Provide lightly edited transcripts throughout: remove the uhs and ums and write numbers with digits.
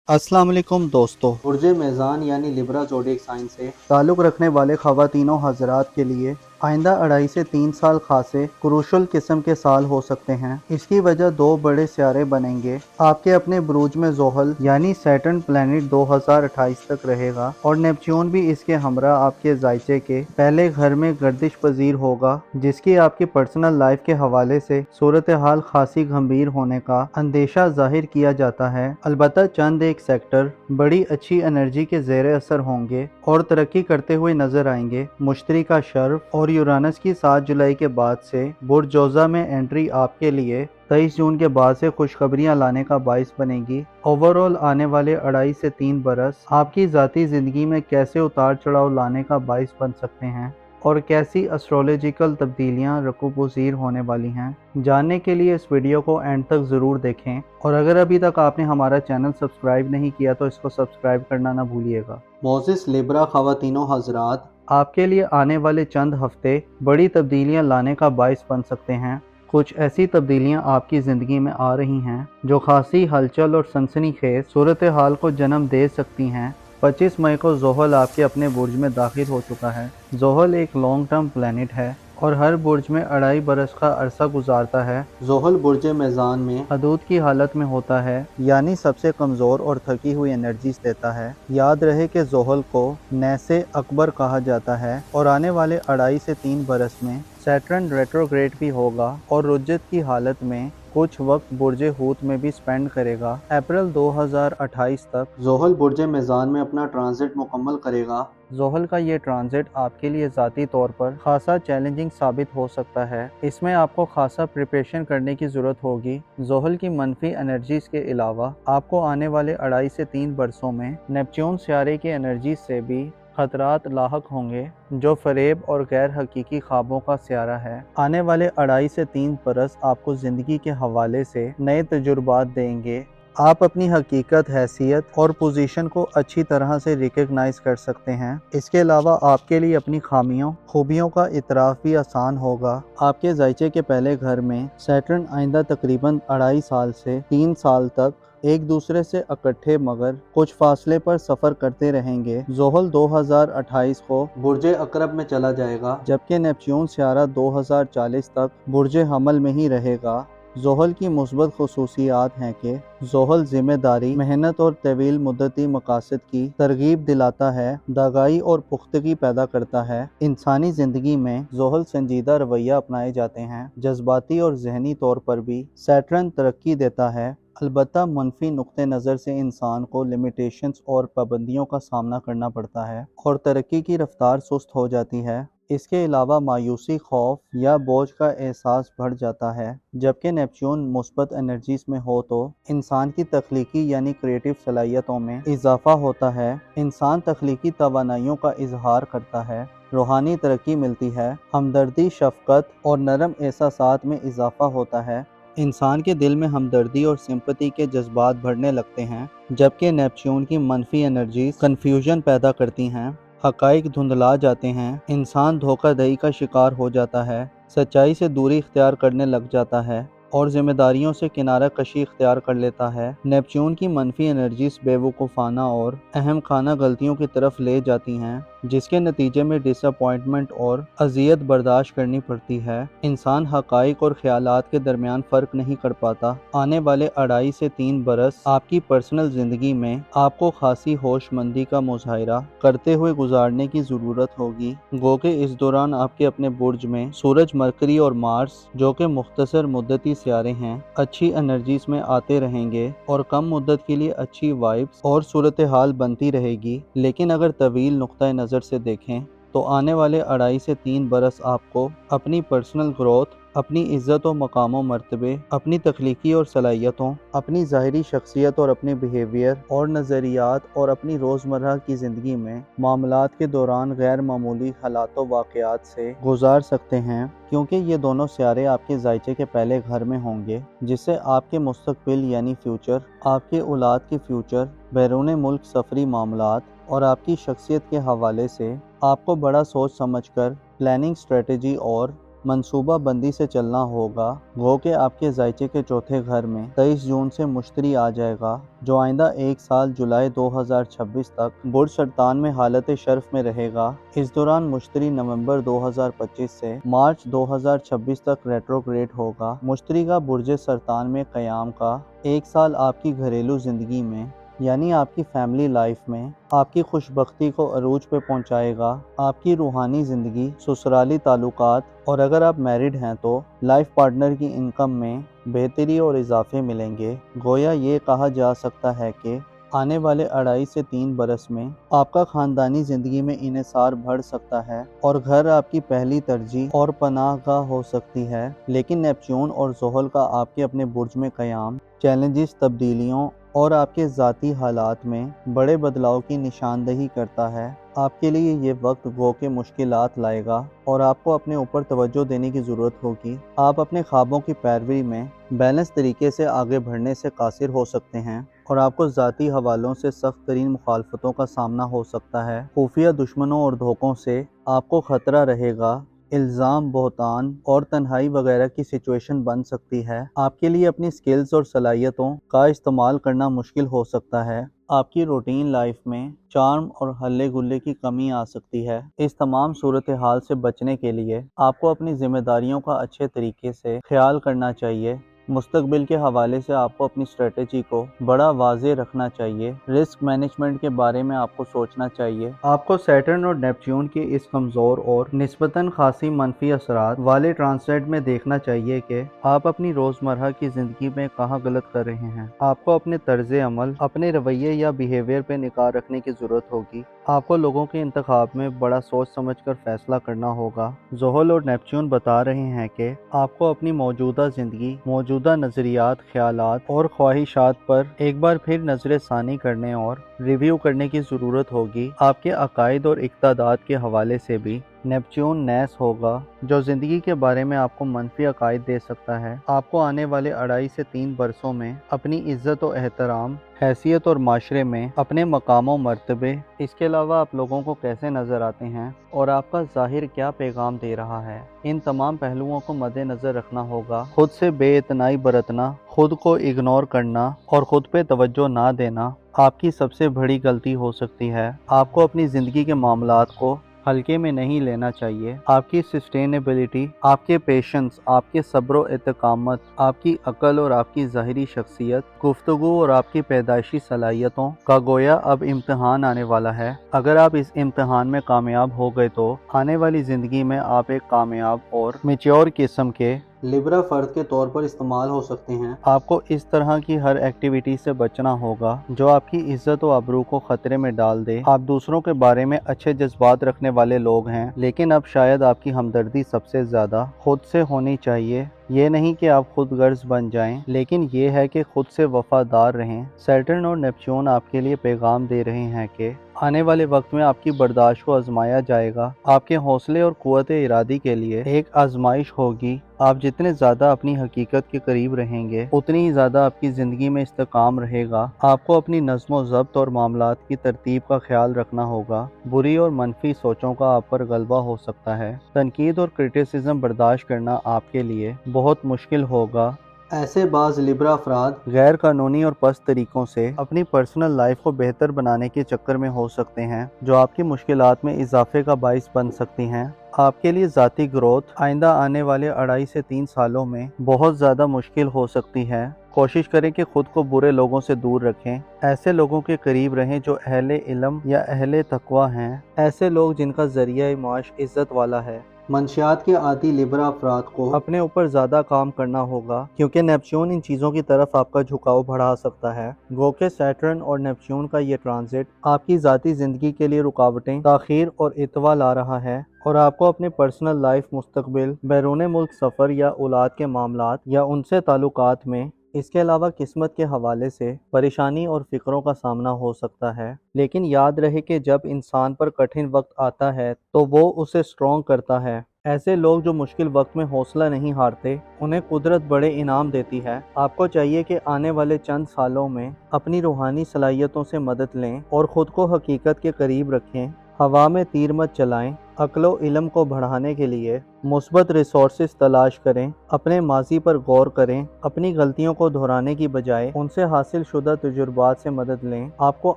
अस्सलाम वालेकुम दोस्तों, बुर्ज मेज़ान यानी लिब्रा ज़ोडिएक साइन से ताल्लुक़ रखने वाले ख़वातीनों हज़रात के लिए आइंदा 2.5 से 3 साल खासे क्रूशल किस्म के साल हो सकते हैं। इसकी वजह 2 बड़े सियारे बनेंगे। आपके अपने बुरूज में ज़ोहल यानी सैटर्न प्लैनेट 2028 तक रहेगा और नेपच्यून भी इसके हमरा आपके जायचे के पहले घर में गर्दिश पजीर होगा, जिसकी आपकी पर्सनल लाइफ के हवाले से सूरत हाल खासी गंभीर होने का अंदेशा जाहिर किया जाता है। अलबत्ता चंद एक सेक्टर बड़ी अच्छी एनर्जी के ज़ेरे असर होंगे और तरक्की करते हुए नजर आएंगे। मुश्तरी का शर्फ और यूरानस की 7 जुलाई के बाद से बुर्ज जोज़ा में एंट्री आपके लिए 23 जून के बाद से खुशखबरियां लाने का बाइस बनेगी। ओवरऑल आने वाले 2.5 से 3 बरस आपकी ज़ाती ज़िंदगी में कैसे उतार चढ़ाव लाने का बाइस बन सकते हैं और कैसी एस्ट्रोलॉजिकल तब्दीलियां रकूब-पज़ीर होने वाली हैं। जानने के लिए इस वीडियो को एंड तक ज़रूर देखें और अगर अभी तक आपने हमारा चैनल सब्सक्राइब नहीं किया तो इसको सब्सक्राइब करना ना भूलिएगा। मोज़िस लिब्रा ख़वातीनों हज़रात, आपके लिए आने वाले चंद हफ्ते बड़ी तब्दीलियां लाने का बाइस बन सकते हैं। कुछ ऐसी तब्दीलियां आपकी ज़िंदगी में आ रही हैं जो खासी हलचल और सनसनीखेज सूरत हाल को जन्म दे सकती हैं। 25 मई को ज़ोहल आपके अपने बुर्ज में दाखिल हो चुका है। ज़ोहल एक लॉन्ग टर्म प्लैनेट है और हर बुर्ज में 2.5 बरस का अरसा गुजारता है। ज़ोहल बुर्ज मेज़ान में हदूद की हालत में होता है, यानी सबसे कमज़ोर और थकी हुई एनर्जीज देता है। याद रहे कि ज़ोहल को नैसे अकबर कहा जाता है और आने वाले 2.5 से 3 बरस में सैटर्न रेट्रोग्रेड भी होगा और रुज्जत की हालत में कुछ वक्त बुर्ज हूत में भी स्पेंड करेगा। अप्रैल 2028 तक ज़ोहल बुर्ज मेज़ान में अपना ट्रांजिट मुकम्मल करेगा। ज़ोहल का ये ट्रांजिट आपके लिए ज़ाती तौर पर खासा चैलेंजिंग साबित हो सकता है। इसमें आपको खासा प्रिपरेशन करने की ज़रूरत होगी। ज़ोहल की मनफी एनर्जीज के अलावा आपको आने वाले 2.5 से 3 बरसों में नेपच्यून सियारे की एनर्जीज से भी खतरात लाहक होंगे, जो फरेब और गैर हकीकी ख्वाबों का सियारा है। आने वाले 2.5 से 3 बरस आपको ज़िंदगी के हवाले से नए तजुर्बात देंगे। आप अपनी हकीकत, हैसियत और पोजीशन को अच्छी तरह से रिकग्नाइज कर सकते हैं। इसके अलावा आपके लिए अपनी खामियों, खूबियों का इतराफ़ भी आसान होगा। आपके जायचे के पहले घर में सैटर्न आइंदा तकरीबन 2.5 साल से 3 साल तक एक दूसरे से इकट्ठे मगर कुछ फासले पर सफ़र करते रहेंगे। ज़ोहल 2028 को बुर्ज अकरब में चला जाएगा, जबकि नेपच्यून सियारा 2040 तक बुर्ज हमल में ही रहेगा। ज़ोहल की मुस्बत खुसूसियात हैं कि ज़ोहल ज़िम्मेदारी, मेहनत और तवील मुद्दती मकासद की तरगीब दिलाता है, दागाई और पुख्तगी पैदा करता है। इंसानी ज़िंदगी में ज़ोहल संजीदा रवैया अपनाए जाते हैं। जज्बाती और जहनी तौर पर भी सैटर्न तरक्की देता है। अलबत्ता मनफी नुक्ते नज़र से इंसान को लिमिटेशंस और पाबंदियों का सामना करना पड़ता है और तरक्की की रफ्तार सुस्त हो जाती है। इसके अलावा मायूसी, खौफ या बोझ का एहसास बढ़ जाता है। जबकि नेपच्यून मुस्बत एनर्जीज में हो तो इंसान की तख्लीकी यानी क्रिएटिव सलाहियतों में इजाफा होता है। इंसान तख्लीकी तवानाइयों का इजहार करता है, रूहानी तरक्की मिलती है, हमदर्दी, शफकत और नरम एहसासात में इजाफा होता है। इंसान के दिल में हमदर्दी और सिंपैथी के जज्बात बढ़ने लगते हैं, जबकि नेपच्यून की मनफी एनर्जीज कन्फ्यूजन पैदा करती हैं। हकाइक धुंधला जाते हैं, इंसान धोखाधड़ी का शिकार हो जाता है, सच्चाई से दूरी इख्तियार करने लग जाता है और जिम्मेदारियों से किनारा कशी इख्तियार कर लेता है। नेपच्यून की मनफी एनर्जीज बेवकूफ़ाना और अहम खाना गलतियों की तरफ ले जाती हैं, जिसके नतीजे में डिसअपॉइंटमेंट और अजियत बर्दाश्त करनी पड़ती है। इंसान हकाइक और ख्यालात के दरमियान फ़र्क नहीं कर पाता। आने वाले 2.5 से 3 बरस आपकी पर्सनल ज़िंदगी में आपको खासी होशमंदी का मुजाहिरा करते हुए गुजारने की ज़रूरत होगी। गो के इस दौरान आपके अपने बुर्ज में सूरज, मरकरी और मार्स, जो कि मुख्तसर मुद्दती सियारे हैं, अच्छी एनर्जीज में आते रहेंगे और कम मुद्दत के लिए अच्छी वाइब्स और सूरत हाल बनती रहेगी। लेकिन अगर तवील नुक्ता नज़र से देखें तो आने वाले 2.5 से 3 बरस आपको अपनी पर्सनल ग्रोथ, अपनी इज्जत और मकाम और मर्तबे, अपनी तख्लीकी और सलाहियतों, अपनी ज़ाहिरी शख्सियत और अपने बिहेवियर और नज़रियात और अपनी रोज़मर्रा की ज़िंदगी में मामलात के दौरान गैर मामूली हालात व वाक़यात से गुजार सकते हैं, क्योंकि ये दोनों सियारे आपके जायचे के पहले घर में होंगे, जिससे आपके मुस्तकबिल यानी फ्यूचर, आपके औलाद के फ्यूचर, बैरून मुल्क सफरी मामलात और आपकी शख्सियत के हवाले से आपको बड़ा सोच समझकर प्लानिंग, स्ट्रेटजी और منصوبہ بندی سے چلنا ہوگا۔ گو کہ آپ کے ذائچے کے چوتھے گھر میں 23 جون سے مشتری آ جائے گا، جو آئندہ 1 سال جولائی 2026 تک برج سرطان میں حالت شرف میں رہے گا۔ اس دوران مشتری نومبر 2025 سے مارچ 2026 تک ریٹروگریڈ ہوگا۔ مشتری کا برج سرطان میں قیام کا 1 سال آپ کی گھریلو زندگی میں یعنی آپ کی فیملی لائف میں آپ کی خوش بختی کو عروج پہ پہنچائے گا۔ آپ کی روحانی زندگی، سسرالی تعلقات اور اگر آپ میرڈ ہیں تو لائف پارٹنر کی انکم میں بہتری اور اضافے ملیں گے۔ گویا یہ کہا جا سکتا ہے کہ آنے والے 2.5 سے 3 برس میں آپ کا خاندانی زندگی میں انحصار بڑھ سکتا ہے اور گھر آپ کی پہلی ترجیح اور پناہ گاہ ہو سکتی ہے۔ لیکن نیپچون اور زحل کا آپ کے اپنے برج میں قیام چیلنجز، تبدیلیوں اور آپ کے ذاتی حالات میں بڑے بدلاؤ کی نشاندہی کرتا ہے۔ آپ کے لیے یہ وقت گو کہ مشکلات لائے گا اور آپ کو اپنے اوپر توجہ دینے کی ضرورت ہوگی۔ آپ اپنے خوابوں کی پیروی میں بیلنس طریقے سے آگے بڑھنے سے قاصر ہو سکتے ہیں اور آپ کو ذاتی حوالوں سے سخت ترین مخالفتوں کا سامنا ہو سکتا ہے۔ خفیہ دشمنوں اور دھوکوں سے آپ کو خطرہ رہے گا۔ الزام، بہتان اور تنہائی وغیرہ کی سچویشن بن سکتی ہے۔ آپ کے لیے اپنی سکلز اور صلاحیتوں کا استعمال کرنا مشکل ہو سکتا ہے۔ آپ کی روٹین لائف میں چارم اور ہلے گلے کی کمی آ سکتی ہے۔ اس تمام صورتحال سے بچنے کے لیے آپ کو اپنی ذمہ داریوں کا اچھے طریقے سے خیال کرنا چاہیے۔ مستقبل کے حوالے سے آپ کو اپنی اسٹریٹجی کو بڑا واضح رکھنا چاہیے۔ رسک مینجمنٹ کے بارے میں آپ کو سوچنا چاہیے۔ آپ کو سیٹرن اور نیپچون کے اس کمزور اور نسبتاً خاصی منفی اثرات والے ٹرانسیٹ میں دیکھنا چاہیے کہ آپ اپنی روزمرہ کی زندگی میں کہاں غلط کر رہے ہیں۔ آپ کو اپنے طرز عمل، اپنے رویے یا بیہیویئر پہ نگاہ رکھنے کی ضرورت ہوگی۔ آپ کو لوگوں کے انتخاب میں بڑا سوچ سمجھ کر فیصلہ کرنا ہوگا۔ زحل اور نیپچون بتا رہے ہیں کہ آپ کو اپنی موجودہ زندگی، موجودہ نظریات، خیالات اور خواہشات پر ایک بار پھر نظر ثانی کرنے اور ریویو کرنے کی ضرورت ہوگی۔ آپ کے عقائد اور اقدادات کے حوالے سے بھی نیپچون نیس ہوگا، جو زندگی کے بارے میں آپ کو منفی عقائد دے سکتا ہے۔ آپ کو آنے والے 2.5 سے 3 برسوں میں اپنی عزت و احترام، حیثیت اور معاشرے میں اپنے مقام و مرتبے، اس کے علاوہ آپ لوگوں کو کیسے نظر آتے ہیں اور آپ کا ظاہر کیا پیغام دے رہا ہے، ان تمام پہلوؤں کو مد نظر رکھنا ہوگا۔ خود سے بے اعتنائی برتنا، خود کو اگنور کرنا اور خود پہ توجہ نہ دینا آپ کی سب سے بڑی غلطی ہو سکتی ہے۔ آپ کو اپنی زندگی کے معاملات کو ہلکے میں نہیں لینا چاہیے۔ آپ کی سسٹینیبلٹی، آپ کے پیشنس، آپ کے صبر و استقامت، آپ کی عقل اور آپ کی ظاہری شخصیت، گفتگو اور آپ کی پیدائشی صلاحیتوں کا گویا اب امتحان آنے والا ہے۔ اگر آپ اس امتحان میں کامیاب ہو گئے تو آنے والی زندگی میں آپ ایک کامیاب اور میچور قسم کے لبرا فرد کے طور پر استعمال ہو سکتے ہیں۔ آپ کو اس طرح کی ہر ایکٹیویٹی سے بچنا ہوگا جو آپ کی عزت و آبرو کو خطرے میں ڈال دے۔ آپ دوسروں کے بارے میں اچھے جذبات رکھنے والے لوگ ہیں، لیکن اب شاید آپ کی ہمدردی سب سے زیادہ خود سے ہونی چاہیے۔ یہ نہیں کہ آپ خود غرض بن جائیں، لیکن یہ ہے کہ خود سے وفادار رہیں۔ سیٹرن اور نیپچون آپ کے لیے پیغام دے رہے ہیں کہ آنے والے وقت میں آپ کی برداشت کو آزمایا جائے گا۔ آپ کے حوصلے اور قوت ارادی کے لیے ایک آزمائش ہوگی۔ آپ جتنے زیادہ اپنی حقیقت کے قریب رہیں گے، اتنی ہی زیادہ آپ کی زندگی میں استحکام رہے گا۔ آپ کو اپنی نظم و ضبط اور معاملات کی ترتیب کا خیال رکھنا ہوگا۔ بری اور منفی سوچوں کا آپ پر غلبہ ہو سکتا ہے۔ تنقید اور کرٹیسزم برداشت کرنا آپ کے لیے بہت مشکل ہوگا۔ ایسے بعض لبرا افراد غیر قانونی اور پست طریقوں سے اپنی پرسنل لائف کو بہتر بنانے کے چکر میں ہو سکتے ہیں، جو آپ کی مشکلات میں اضافے کا باعث بن سکتی ہیں۔ آپ کے لیے ذاتی گروتھ آئندہ آنے والے 2.5 سے 3 سالوں میں بہت زیادہ مشکل ہو سکتی ہے۔ کوشش کریں کہ خود کو برے لوگوں سے دور رکھیں۔ ایسے لوگوں کے قریب رہیں جو اہل علم یا اہل تقوی ہیں، ایسے لوگ جن کا ذریعہ معاش عزت والا ہے۔ منشیات کے عادی لبرا افراد کو اپنے اوپر زیادہ کام کرنا ہوگا، کیونکہ نیپچون ان چیزوں کی طرف آپ کا جھکاؤ بڑھا سکتا ہے۔ گو کہ سیٹرن اور نیپچون کا یہ ٹرانزٹ آپ کی ذاتی زندگی کے لیے رکاوٹیں، تاخیر اور اتوا لا رہا ہے اور آپ کو اپنے پرسنل لائف، مستقبل، بیرون ملک سفر یا اولاد کے معاملات یا ان سے تعلقات میں، اس کے علاوہ قسمت کے حوالے سے پریشانی اور فکروں کا سامنا ہو سکتا ہے۔ لیکن یاد رہے کہ جب انسان پر کٹھن وقت آتا ہے تو وہ اسے سٹرونگ کرتا ہے۔ ایسے لوگ جو مشکل وقت میں حوصلہ نہیں ہارتے، انہیں قدرت بڑے انعام دیتی ہے۔ آپ کو چاہیے کہ آنے والے چند سالوں میں اپنی روحانی صلاحیتوں سے مدد لیں اور خود کو حقیقت کے قریب رکھیں۔ हवा में तीर मत चलाएं। अक्लो इल्म को बढ़ाने के लिए मुस्बत रिसोर्सेज तलाश करें। अपने माजी पर गौर करें। अपनी गलतियों को दोहराने की बजाय उनसे हासिल शुदा तजुर्बात से मदद लें। आपको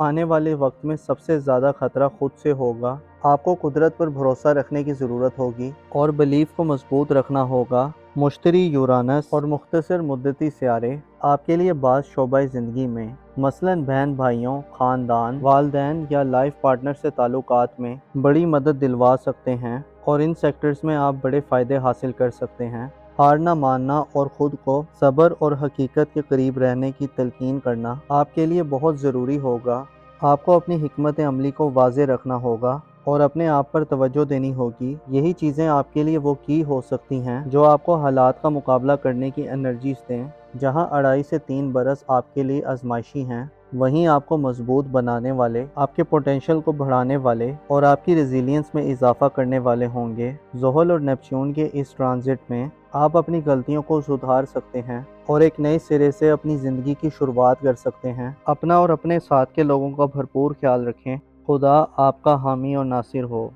आने वाले वक्त में सबसे ज़्यादा खतरा खुद से होगा। आपको कुदरत पर भरोसा रखने की ज़रूरत होगी और बिलीफ को मजबूत रखना होगा। मुश्तरी, यूरानस और मुख्तसर मुद्दती सियारे आपके लिए बाज़ शोबाए ज़िंदगी में, मसलन बहन भाइयों, ख़ानदान, वालदैन या लाइफ पार्टनर से ताल्लुकात में बड़ी मदद दिलवा सकते हैं और इन सेक्टर्स में आप बड़े फ़ायदे हासिल कर सकते हैं। हार ना मानना और ख़ुद को सब्र और हकीकत के करीब रहने की तलकीन करना आपके लिए बहुत ज़रूरी होगा। आपको अपनी हिकमत अमली को वाज़े रखना होगा और अपने आप पर तवज्जो देनी होगी। यही चीज़ें आपके लिए वो की हो सकती हैं जो आपको हालात का मुकाबला करने की एनर्जीज दें। जहां 2.5 से 3 बरस आपके लिए आजमाइशी हैं, वहीं आपको मजबूत बनाने वाले, आपके पोटेंशियल को बढ़ाने वाले और आपकी रेजिलियंस में इजाफा करने वाले होंगे। ज़ोहल और नेपच्यून के इस ट्रांजिट में आप अपनी गलतियों को सुधार सकते हैं और एक नए सिरे से अपनी ज़िंदगी की शुरुआत कर सकते हैं। अपना और अपने साथ के लोगों का भरपूर ख्याल रखें। खुदा आपका हामी और नासिर हो।